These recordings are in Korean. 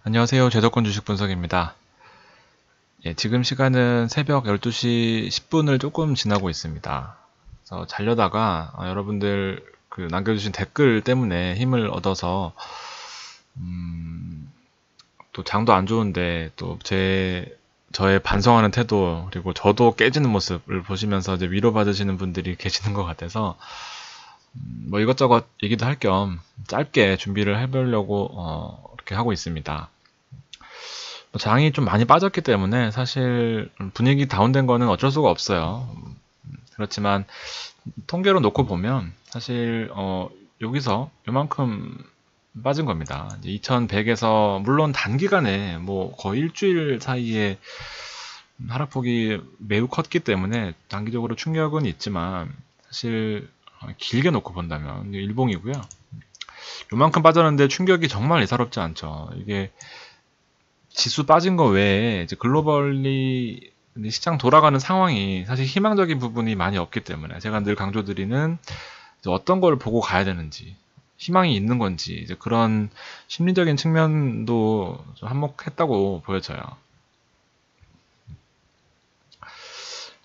안녕하세요. 제도권 주식 분석입니다. 예, 지금 시간은 새벽 12시 10분을 조금 지나고 있습니다. 그래서 자려다가 여러분들 남겨주신 댓글 때문에 힘을 얻어서 또 장도 안 좋은데 또 저의 반성하는 태도 그리고 저도 깨지는 모습을 보시면서 이제 위로받으시는 분들이 계시는 것 같아서 뭐 이것저것 얘기도 할 겸 짧게 준비를 해보려고 이렇게 하고 있습니다. 장이 좀 많이 빠졌기 때문에 사실 분위기 다운된 거는 어쩔 수가 없어요. 그렇지만 통계로 놓고 보면 사실 여기서 요만큼 빠진 겁니다. 2100에서 물론 단기간에 뭐 거의 일주일 사이에 하락폭이 매우 컸기 때문에 단기적으로 충격은 있지만 사실 길게 놓고 본다면 일봉이고요. 요만큼 빠졌는데 충격이 정말 예사롭지 않죠. 이게 지수 빠진 거 외에 이제 글로벌리 시장 돌아가는 상황이 사실 희망적인 부분이 많이 없기 때문에 제가 늘 강조드리는 이제 어떤 걸 보고 가야 되는지 희망이 있는 건지 이제 그런 심리적인 측면도 좀 한몫했다고 보여져요.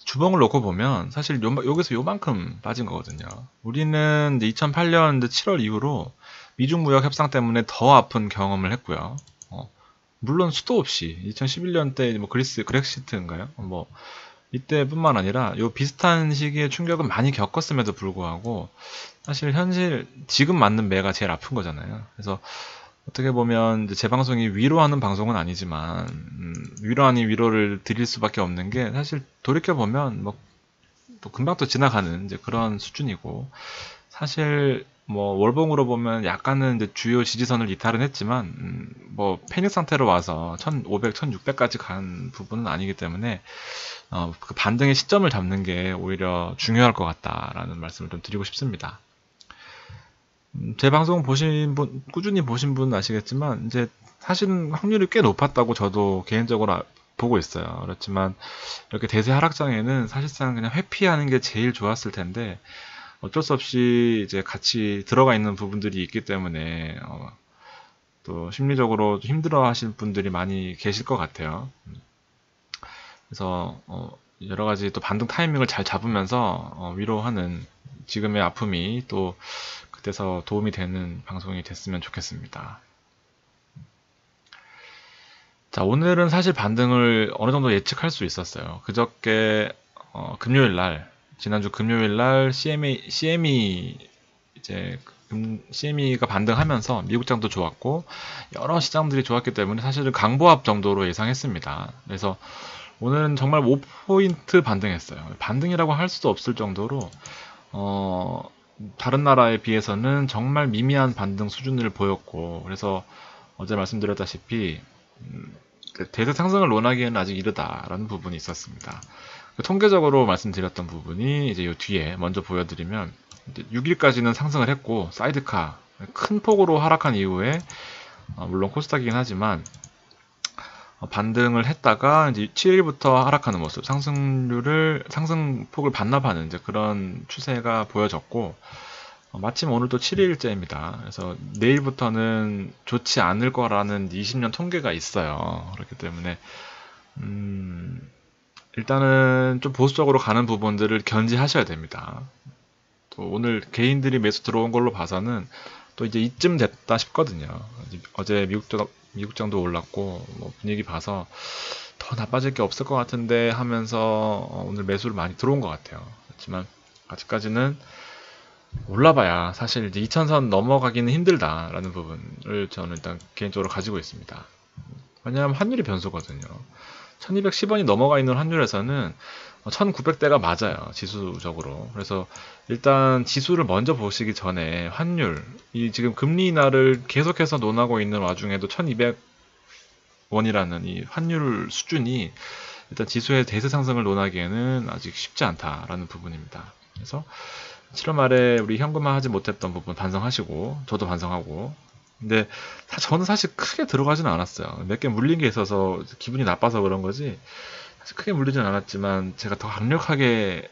주봉을 놓고 보면 사실 여기서 요만큼 빠진 거거든요. 우리는 이제 2008년 7월 이후로 미중 무역 협상 때문에 더 아픈 경험을 했고요. 물론 수도 없이 2011년 때 뭐 그리스 그렉시트인가요? 뭐 이때뿐만 아니라 요 비슷한 시기에 충격은 많이 겪었음에도 불구하고 사실 현실 지금 맞는 매가 제일 아픈 거잖아요. 그래서 어떻게 보면 이제 제 방송이 위로하는 방송은 아니지만 위로 아닌 위로를 드릴 수밖에 없는 게 사실 돌이켜 보면 뭐 또 금방 또 지나가는 이제 그런 수준이고 사실 뭐 월봉으로 보면 약간은 이제 주요 지지선을 이탈은 했지만 뭐 패닉 상태로 와서 1500, 1600까지 간 부분은 아니기 때문에 그 반등의 시점을 잡는 게 오히려 중요할 것 같다라는 말씀을 좀 드리고 싶습니다. 제 방송 보신 분, 꾸준히 보신 분 아시겠지만 이제 사실은 확률이 꽤 높았다고 저도 개인적으로 보고 있어요. 그렇지만 이렇게 대세 하락장에는 사실상 그냥 회피하는 게 제일 좋았을 텐데 어쩔 수 없이 이제 같이 들어가 있는 부분들이 있기 때문에 또 심리적으로 힘들어 하실 분들이 많이 계실 것 같아요. 그래서 여러 가지 또 반등 타이밍을 잘 잡으면서 위로하는 지금의 아픔이 또 그때서 도움이 되는 방송이 됐으면 좋겠습니다. 자, 오늘은 사실 반등을 어느 정도 예측할 수 있었어요. 그저께 금요일 날, 지난주 금요일 날 CME 이제 CME가 반등하면서 미국장도 좋았고 여러 시장들이 좋았기 때문에 사실은 강보합 정도로 예상했습니다. 그래서 오늘은 정말 5포인트 반등했어요. 반등이라고 할 수도 없을 정도로 어, 다른 나라에 비해서는 정말 미미한 반등 수준을 보였고 그래서 어제 말씀드렸다시피 그 대세 상승을 논하기에는 아직 이르다라는 부분이 있었습니다. 통계적으로 말씀드렸던 부분이 이제 이 뒤에 먼저 보여드리면 6일까지는 상승을 했고 사이드카 큰 폭으로 하락한 이후에 물론 코스닥이긴 하지만 반등을 했다가 이제 7일부터 하락하는 모습, 상승폭을 반납하는 이제 그런 추세가 보여졌고 마침 오늘 또 7일째입니다. 그래서 내일부터는 좋지 않을 거라는 20년 통계가 있어요. 그렇기 때문에 일단은 좀 보수적으로 가는 부분들을 견지하셔야 됩니다. 또 오늘 개인들이 매수 들어온 걸로 봐서는 또 이제 이쯤 됐다 싶거든요. 어제 미국장도 올랐고 뭐 분위기 봐서 더 나빠질 게 없을 것 같은데 하면서 오늘 매수를 많이 들어온 것 같아요. 그렇지만 아직까지는 올라봐야 사실 이제 2000선 넘어가기는 힘들다라는 부분을 저는 일단 개인적으로 가지고 있습니다. 왜냐하면 환율이 변수거든요. 1210원이 넘어가 있는 환율에서는 1900대가 맞아요. 지수적으로. 그래서 일단 지수를 먼저 보시기 전에 환율, 이 지금 금리 인하를 계속해서 논하고 있는 와중에도 1200원이라는 이 환율 수준이 일단 지수의 대세 상승을 논하기에는 아직 쉽지 않다라는 부분입니다. 그래서 7월 말에 우리 현금화하지 못했던 부분 반성하시고 저도 반성하고 근데 저는 사실 크게 들어가지는 않았어요. 몇 개 물린 게 있어서 기분이 나빠서 그런 거지 사실 크게 물리진 않았지만 제가 더 강력하게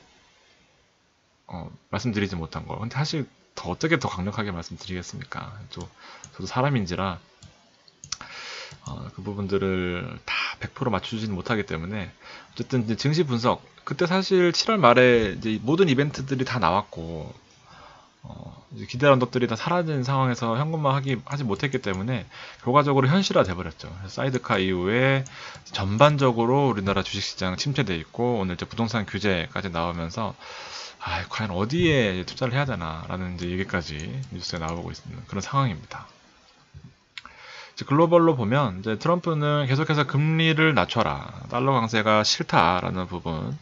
말씀드리지 못한 거. 근데 사실 어떻게 더 강력하게 말씀드리겠습니까? 저도 사람인지라 그 부분들을 다 100% 맞추지는 못하기 때문에 어쨌든 이제 증시 분석 그때 사실 7월 말에 이제 모든 이벤트들이 다 나왔고 이제 기대 언덕들이 다 사라진 상황에서 현금화 하지 못했기 때문에 결과적으로 현실화 돼버렸죠. 사이드카 이후에 전반적으로 우리나라 주식시장 침체돼 있고 오늘 이제 부동산 규제까지 나오면서 과연 어디에 투자를 해야 되나라는 이제 얘기까지 뉴스에 나오고 있는 그런 상황입니다. 글로벌로 보면 이제 트럼프는 계속해서 금리를 낮춰라, 달러 강세가 싫다라는 부분.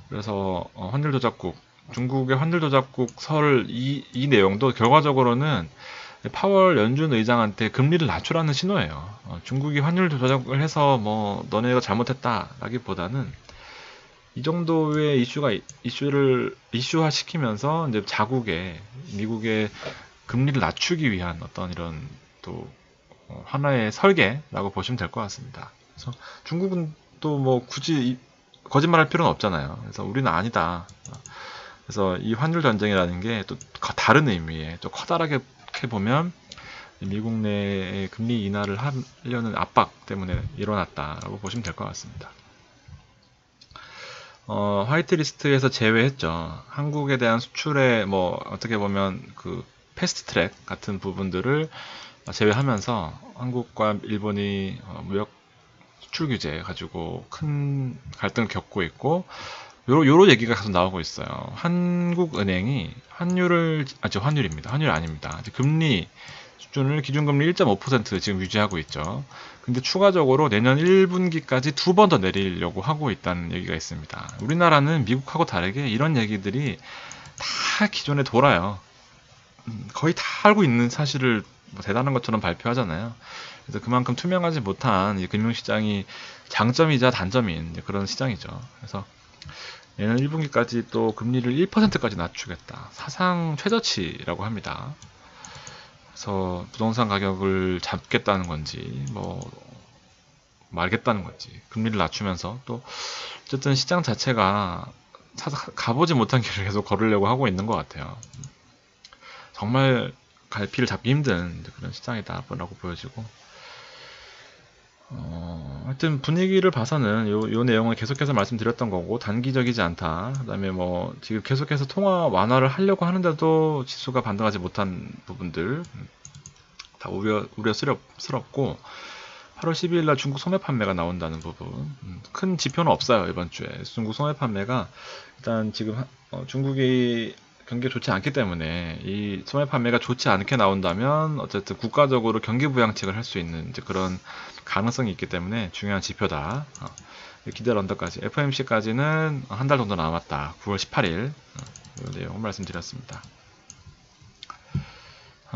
그래서 환율 조작국, 중국의 환율 조작국 이 내용도 결과적으로는 파월 연준 의장한테 금리를 낮추라는 신호예요. 중국이 환율 조작을 해서 뭐 너네가 잘못했다라기보다는 이 정도의 이슈를 이슈화 시키면서 이제 미국의 금리를 낮추기 위한 어떤 이런 또 하나의 설계라고 보시면 될 것 같습니다. 그래서 중국은 또 뭐 굳이 거짓말할 필요는 없잖아요. 그래서 우리는 아니다. 그래서 이 환율 전쟁이라는 게 또 다른 의미에 또 커다랗게 보면 미국 내의 금리 인하를 하려는 압박 때문에 일어났다라고 보시면 될 것 같습니다. 화이트리스트에서 제외했죠. 한국에 대한 수출에 뭐 어떻게 보면 그 패스트 트랙 같은 부분들을 제외하면서 한국과 일본이 무역 수출 규제 가지고 큰 갈등을 겪고 있고 요런 얘기가 계속 나오고 있어요. 한국은행이 환율입니다. 환율 아닙니다. 금리 수준을 기준금리 1.5% 지금 유지하고 있죠. 근데 추가적으로 내년 1분기까지 2번 더 내리려고 하고 있다는 얘기가 있습니다. 우리나라는 미국하고 다르게 이런 얘기들이 다 기존에 돌아요. 거의 다 알고 있는 사실을 뭐 대단한 것처럼 발표하잖아요. 그래서 그만큼 투명하지 못한 이 금융시장이 장점이자 단점인 그런 시장이죠. 그래서 내년 1분기까지 또 금리를 1%까지 낮추겠다. 사상 최저치라고 합니다. 그래서 부동산 가격을 잡겠다는 건지 뭐 말겠다는 건지 금리를 낮추면서 또 어쨌든 시장 자체가 가보지 못한 길을 계속 걸으려고 하고 있는 것 같아요. 정말 갈피를 잡기 힘든 그런 시장이다라고 보여지고 하여튼 분위기를 봐서는 요 내용을 계속해서 말씀드렸던 거고 단기적이지 않다. 그 다음에 뭐 지금 계속해서 통화 완화를 하려고 하는데도 지수가 반등하지 못한 부분들 다 우려스럽고 8월 12일 날 중국 소매 판매가 나온다는 부분 큰 지표는 없어요. 이번 주에 중국 소매 판매가 일단 지금 중국이 경기가 좋지 않기 때문에 이 소매 판매가 좋지 않게 나온다면 어쨌든 국가적으로 경기 부양책을 할 수 있는 이제 그런 가능성이 있기 때문에 중요한 지표다. 기대 언더까지 FOMC까지는 한 달 정도 남았다. 9월 18일 이 내용을 말씀드렸습니다.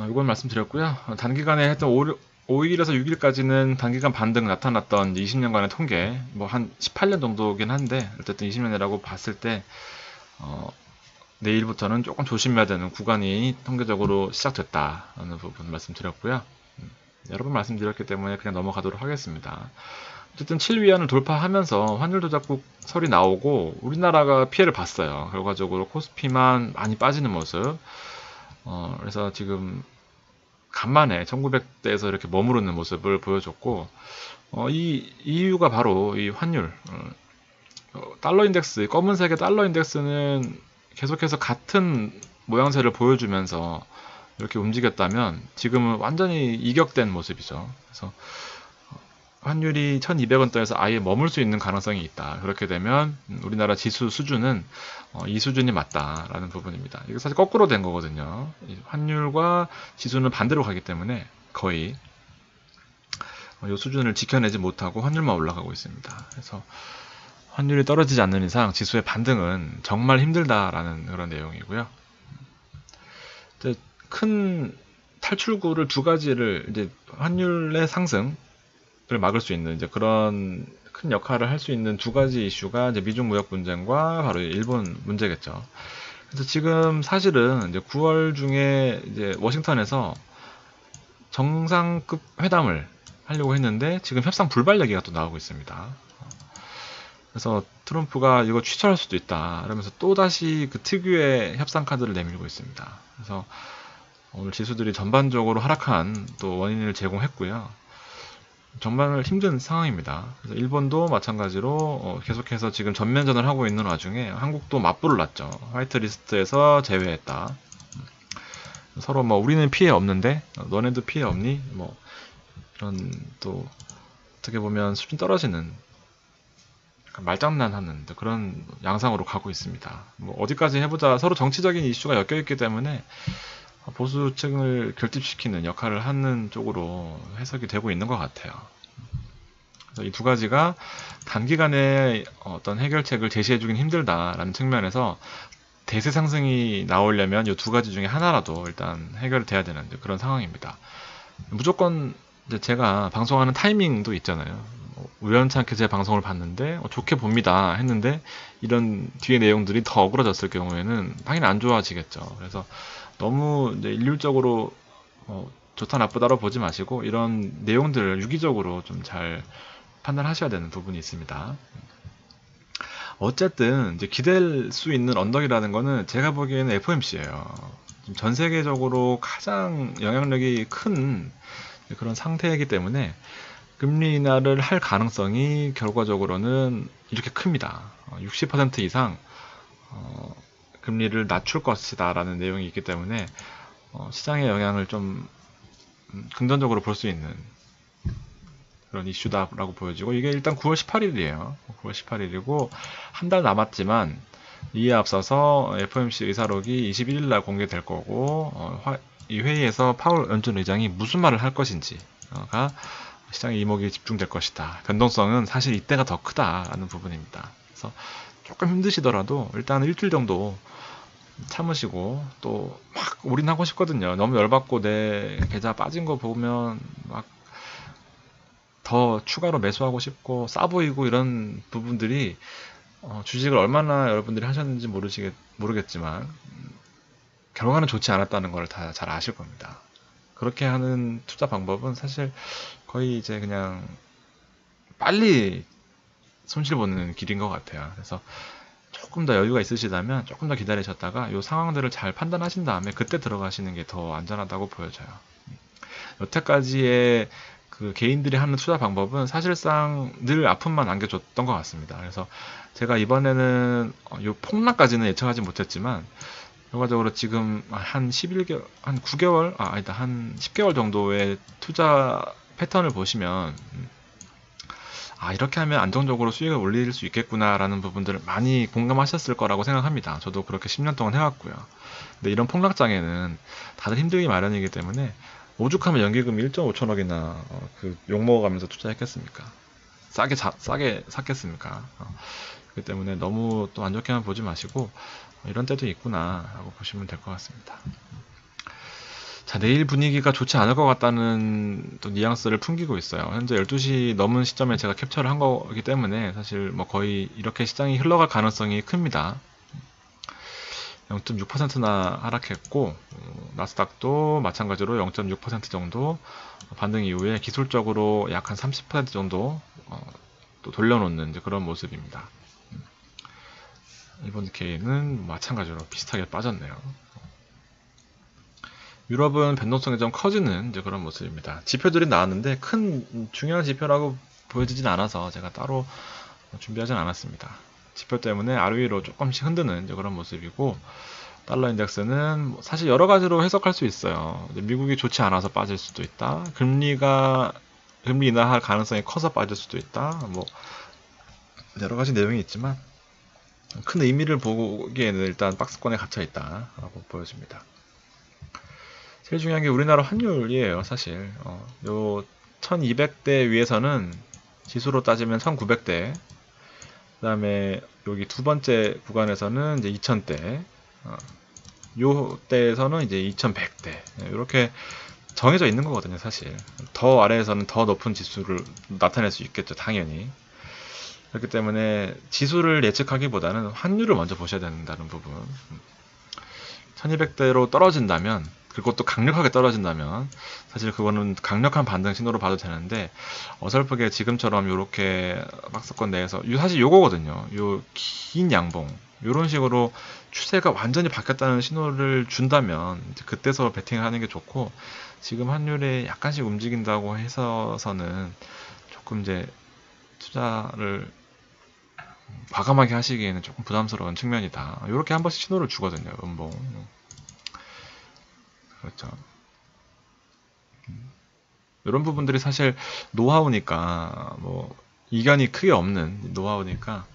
이건 말씀드렸고요. 단기간에 했던 5일에서 6일까지는 단기간 반등 나타났던 20년간의 통계 뭐 한 18년 정도긴 한데 어쨌든 20년이라고 봤을 때 내일부터는 조금 조심해야 되는 구간이 통계적으로 시작됐다는 부분 말씀드렸고요. 여러 번 말씀드렸기 때문에 그냥 넘어가도록 하겠습니다. 어쨌든 7위안을 돌파하면서 환율 조작국 설이 나오고 우리나라가 피해를 봤어요. 결과적으로 코스피만 많이 빠지는 모습. 그래서 지금 간만에 1900대에서 이렇게 머무르는 모습을 보여줬고 이 이유가 바로 이 환율 달러 인덱스, 검은색의 달러 인덱스는 계속해서 같은 모양새를 보여주면서 이렇게 움직였다면 지금은 완전히 이격된 모습이죠. 그래서 환율이 1200원대에서 아예 머물 수 있는 가능성이 있다. 그렇게 되면 우리나라 지수 수준은 이 수준이 맞다라는 부분입니다. 이게 사실 거꾸로 된 거거든요. 환율과 지수는 반대로 가기 때문에 거의 이 수준을 지켜내지 못하고 환율만 올라가고 있습니다. 그래서 환율이 떨어지지 않는 이상 지수의 반등은 정말 힘들다라는 그런 내용이고요. 큰 탈출구를 두 가지를 이제 환율의 상승을 막을 수 있는 이제 그런 큰 역할을 할 수 있는 두 가지 이슈가 이제 미중 무역 분쟁과 바로 일본 문제겠죠. 그래서 지금 사실은 이제 9월 중에 이제 워싱턴에서 정상급 회담을 하려고 했는데 지금 협상 불발 얘기가 또 나오고 있습니다. 그래서 트럼프가 이거 취소할 수도 있다. 그러면서 또다시 그 특유의 협상 카드를 내밀고 있습니다. 그래서 오늘 지수들이 전반적으로 하락한 또 원인을 제공했고요. 정말 힘든 상황입니다. 그래서 일본도 마찬가지로 계속해서 지금 전면전을 하고 있는 와중에 한국도 맞불을 놨죠. 화이트리스트에서 제외했다. 서로 뭐 우리는 피해 없는데 너네도 피해 없니? 뭐 이런 또 어떻게 보면 수준 떨어지는 말장난하는 그런 양상으로 가고 있습니다. 뭐 어디까지 해보자. 서로 정치적인 이슈가 엮여있기 때문에 보수층을 결집시키는 역할을 하는 쪽으로 해석이 되고 있는 것 같아요. 그래서 이 두 가지가 단기간에 어떤 해결책을 제시해주긴 힘들다라는 측면에서 대세 상승이 나오려면 이 두 가지 중에 하나라도 일단 해결돼야 되는 그런 상황입니다. 무조건 이제 제가 방송하는 타이밍도 있잖아요. 우연찮게 제 방송을 봤는데 좋게 봅니다 했는데 이런 뒤에 내용들이 더 어그러졌을 경우에는 당연히 안 좋아지겠죠. 그래서 너무 이제 일률적으로 좋다 나쁘다로 보지 마시고 이런 내용들을 유기적으로 좀 잘 판단하셔야 되는 부분이 있습니다. 어쨌든 이제 기댈 수 있는 언덕이라는 거는 제가 보기에는 FOMC예요. 전 세계적으로 가장 영향력이 큰 그런 상태이기 때문에 금리 인하를 할 가능성이 결과적으로는 이렇게 큽니다. 60% 이상 금리를 낮출 것이다 라는 내용이 있기 때문에 시장의 영향을 좀 긍정적으로 볼 수 있는 그런 이슈다라고 보여지고 이게 일단 9월 18일이에요. 9월 18일이고 한 달 남았지만 이에 앞서서 FOMC 의사록이 21일 날 공개될 거고 이 회의에서 파월 연준 의장이 무슨 말을 할 것인지가 시장의 이목이 집중될 것이다. 변동성은 사실 이때가 더 크다라는 부분입니다. 그래서 조금 힘드시더라도 일단 일주일 정도 참으시고 또 막 올인하고 싶거든요. 너무 열받고 내 계좌 빠진 거 보면 막 더 추가로 매수하고 싶고 싸 보이고 이런 부분들이 주식을 얼마나 여러분들이 하셨는지 모르겠지만 결과는 좋지 않았다는 걸 다 잘 아실 겁니다. 그렇게 하는 투자 방법은 사실 거의 이제 그냥 빨리 손실 보는 길인 것 같아요. 그래서 조금 더 여유가 있으시다면 조금 더 기다리셨다가 이 상황들을 잘 판단하신 다음에 그때 들어가시는 게 더 안전하다고 보여져요. 여태까지의 그 개인들이 하는 투자 방법은 사실상 늘 아픔만 안겨줬던 것 같습니다. 그래서 제가 이번에는 이 폭락까지는 예측하지 못했지만 결과적으로 지금 한 11개월, 한 9개월, 아니다, 한 10개월 정도의 투자 패턴을 보시면 이렇게 하면 안정적으로 수익을 올릴 수 있겠구나라는 부분들을 많이 공감하셨을 거라고 생각합니다. 저도 그렇게 10년 동안 해왔고요. 근데 이런 폭락장에는 다들 힘들기 마련이기 때문에 오죽하면 연기금 1.5천억이나 그 욕먹어가면서 투자했겠습니까? 싸게 샀겠습니까? 그렇기 때문에 너무 또 안 좋게만 보지 마시고 이런 때도 있구나 라고 보시면 될 것 같습니다. 자, 내일 분위기가 좋지 않을 것 같다는 또 뉘앙스를 풍기고 있어요. 현재 12시 넘은 시점에 제가 캡처를 한 거기 때문에 사실 뭐 거의 이렇게 시장이 흘러갈 가능성이 큽니다. 0.6%나 하락했고 나스닥도 마찬가지로 0.6% 정도 반등 이후에 기술적으로 약 한 30% 정도 또 돌려놓는 그런 모습입니다. 일본 K는 마찬가지로 비슷하게 빠졌네요. 유럽은 변동성이 좀 커지는 이제 그런 모습입니다. 지표들이 나왔는데 큰 중요한 지표라고 보여지진 않아서 제가 따로 준비하진 않았습니다. 지표 때문에 아래 위로 조금씩 흔드는 이제 그런 모습이고 달러 인덱스는 사실 여러 가지로 해석할 수 있어요. 미국이 좋지 않아서 빠질 수도 있다. 금리 인하할 가능성이 커서 빠질 수도 있다. 뭐 여러 가지 내용이 있지만 큰 의미를 보기에는 일단 박스권에 갇혀 있다라고 보여집니다. 제일 중요한 게 우리나라 환율이에요, 사실. 요 1200대 위에서는 지수로 따지면 1900대, 그 다음에 여기 두 번째 구간에서는 이제 2000대, 요 때에서는 이제 2100대, 이렇게 정해져 있는 거거든요, 사실. 더 아래에서는 더 높은 지수를 나타낼 수 있겠죠, 당연히. 그렇기 때문에 지수를 예측하기보다는 환율을 먼저 보셔야 된다는 부분. 1200대로 떨어진다면, 그리고 또 강력하게 떨어진다면 사실 그거는 강력한 반등 신호로 봐도 되는데 어설프게 지금처럼 이렇게 박스권 내에서 사실 요거거든요. 요 긴 양봉 이런 식으로 추세가 완전히 바뀌었다는 신호를 준다면 이제 그때서 베팅을 하는 게 좋고, 지금 환율이 약간씩 움직인다고 해서는 조금 이제 투자를 과감하게 하시기에는 조금 부담스러운 측면이다. 이렇게 한 번씩 신호를 주거든요, 음봉. 그렇죠. 이런 부분들이 사실 노하우니까, 뭐 이견이 크게 없는 노하우니까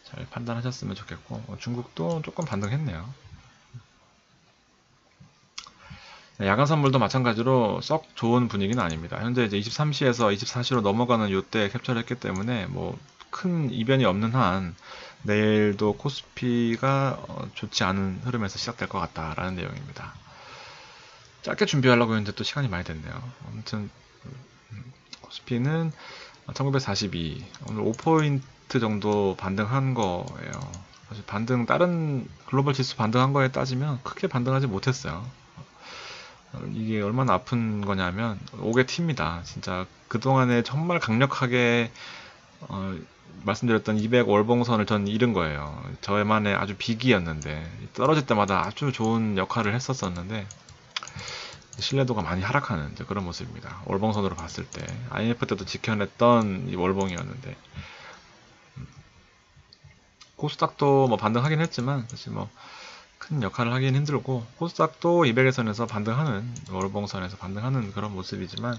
잘 판단하셨으면 좋겠고, 중국도 조금 반등했네요. 야간 선물도 마찬가지로 썩 좋은 분위기는 아닙니다. 현재 이제 23시에서 24시로 넘어가는 요때 캡처를 했기 때문에 뭐 큰 이변이 없는 한 내일도 코스피가 좋지 않은 흐름에서 시작될 것 같다라는 내용입니다. 짧게 준비하려고 했는데 또 시간이 많이 됐네요. 아무튼 코스피는 1942 오늘 5포인트 정도 반등한 거예요. 사실 반등, 다른 글로벌 지수 반등한 거에 따지면 크게 반등하지 못했어요. 이게 얼마나 아픈 거냐면 5개 T입니다. 진짜 그동안에 정말 강력하게 말씀드렸던 200 월봉선을 전 잃은 거예요. 저만의 아주 비기였는데, 떨어질 때마다 아주 좋은 역할을 했었었는데 신뢰도가 많이 하락하는 그런 모습입니다. 월봉선으로 봤을 때 IMF 때도 지켜냈던 이 월봉이었는데, 코스닥도 뭐 반등하긴 했지만 사실 뭐 큰 역할을 하긴 힘들고, 코스닥도 200선에서 반등하는, 월봉선에서 반등하는 그런 모습이지만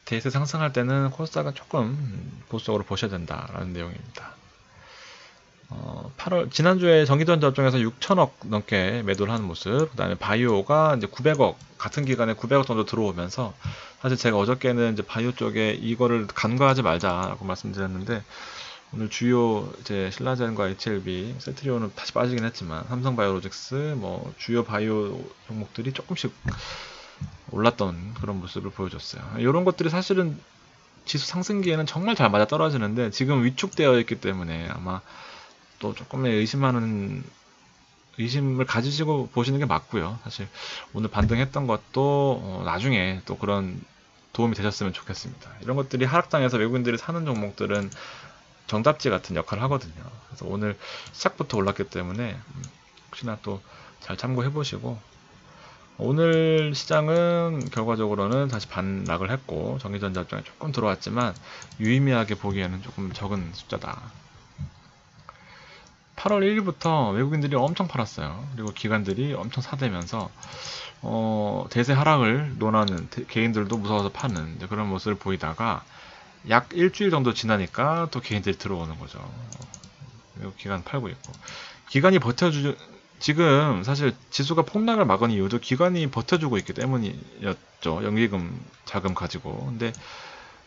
대세 상승할 때는 코스닥은 조금 보수적으로 보셔야 된다라는 내용입니다. 8월 지난주에 전기전자 업종에서 6천억 넘게 매도를 하는 모습, 그 다음에 바이오가 이제 900억, 같은 기간에 900억 정도 들어오면서, 사실 제가 어저께는 이제 바이오 쪽에 이거를 간과하지 말자라고 말씀드렸는데, 오늘 주요 이제 신라젠과 HLB, 세트리온은 다시 빠지긴 했지만 삼성바이오로직스, 뭐 주요 바이오 종목들이 조금씩 올랐던 그런 모습을 보여줬어요. 이런 것들이 사실은 지수 상승기에는 정말 잘 맞아 떨어지는데 지금 위축되어 있기 때문에 아마 또 조금의 의심을 가지시고 보시는 게 맞고요. 사실 오늘 반등했던 것도 나중에 또 그런 도움이 되셨으면 좋겠습니다. 이런 것들이 하락장에서 외국인들이 사는 종목들은 정답지 같은 역할을 하거든요. 그래서 오늘 시작부터 올랐기 때문에 혹시나 또 잘 참고해 보시고, 오늘 시장은 결과적으로는 다시 반락을 했고 전기전자 업종에 조금 들어왔지만 유의미하게 보기에는 조금 적은 숫자다. 8월 1일부터 외국인들이 엄청 팔았어요. 그리고 기관들이 엄청 사대면서 대세 하락을 논하는 개인들도 무서워서 파는 그런 모습을 보이다가 약 일주일 정도 지나니까 또 개인들이 들어오는 거죠. 외국 기관 팔고 있고, 기관이 지금 사실 지수가 폭락을 막은 이유도 기관이 버텨주고 있기 때문이었죠. 연기금 자금 가지고. 근데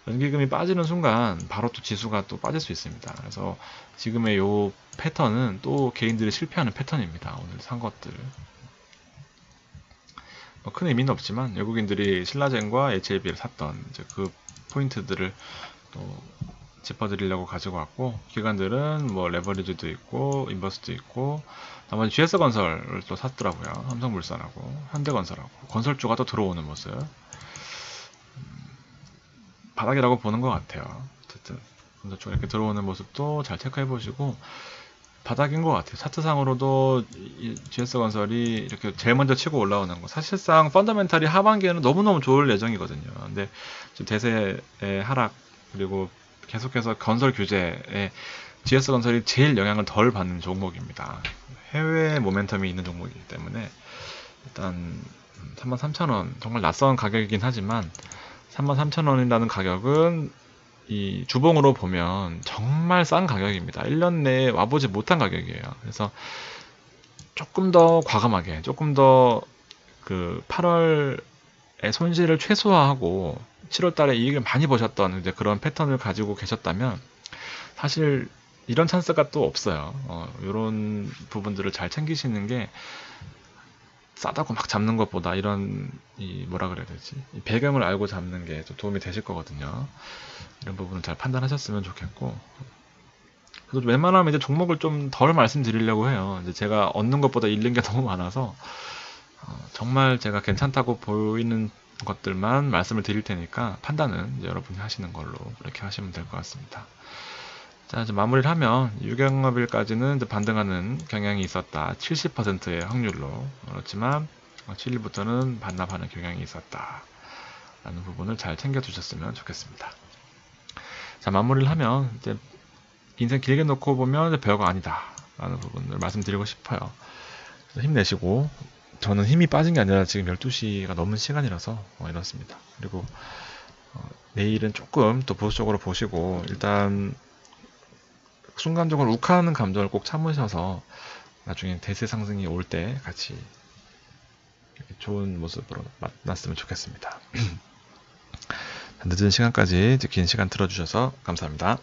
연기금이 빠지는 순간 바로 또 지수가 또 빠질 수 있습니다. 그래서 지금의 요 패턴은 또 개인들이 실패하는 패턴입니다. 오늘 산 것들. 뭐 큰 의미는 없지만 외국인들이 신라젠과 HLB를 샀던 이제 그 포인트들을 또 짚어드리려고 가지고 왔고, 기관들은 뭐 레버리지도 있고 인버스도 있고, 나머지 GS건설을 또 샀더라고요. 삼성물산하고 현대건설하고 건설주가 또 들어오는 모습, 바닥이라고 보는 것 같아요. 어쨌든 건설주가 이렇게 들어오는 모습도 잘 체크해 보시고, 바닥인 것 같아요. 차트상으로도 GS건설이 이렇게 제일 먼저 치고 올라오는 거, 사실상 펀더멘탈이 하반기에는 너무너무 좋을 예정이거든요. 근데 지금 대세의 하락, 그리고 계속해서 건설 규제에 GS건설이 제일 영향을 덜 받는 종목입니다. 해외 모멘텀이 있는 종목이기 때문에 일단 33,000원, 정말 낯선 가격이긴 하지만 33,000원이라는 가격은 이 주봉으로 보면 정말 싼 가격입니다. 1년 내에 와보지 못한 가격이에요. 그래서 조금 더 과감하게, 조금 더 그 8월의 손실을 최소화하고 7월 달에 이익을 많이 보셨던 이제 그런 패턴을 가지고 계셨다면 사실 이런 찬스가 또 없어요. 이런 부분들을 잘 챙기시는 게 싸다고 막 잡는 것보다 이런 뭐라 그래야 되지? 이 배경을 알고 잡는 게 또 도움이 되실 거거든요. 이런 부분을 잘 판단하셨으면 좋겠고, 그래서 웬만하면 이제 종목을 좀 덜 말씀드리려고 해요. 이제 제가 얻는 것보다 잃는 게 너무 많아서 정말 제가 괜찮다고 보이는 것들만 말씀을 드릴 테니까 판단은 이제 여러분이 하시는 걸로 그렇게 하시면 될 것 같습니다. 자, 이제 마무리를 하면 유경업일까지는 이제 반등하는 경향이 있었다. 70%의 확률로. 그렇지만 7일부터는 반납하는 경향이 있었다. 라는 부분을 잘 챙겨두셨으면 좋겠습니다. 자, 마무리를 하면 이제 인생 길게 놓고 보면 이제 별거 아니다. 라는 부분을 말씀드리고 싶어요. 힘내시고, 저는 힘이 빠진 게 아니라 지금 12시가 넘은 시간이라서 이렇습니다. 그리고 내일은 조금 더 보수적으로 보시고, 일단 순간적으로 욱하는 감정을 꼭 참으셔서 나중에 대세 상승이 올 때 같이 좋은 모습으로 만났으면 좋겠습니다. 늦은 시간까지 긴 시간 들어주셔서 감사합니다.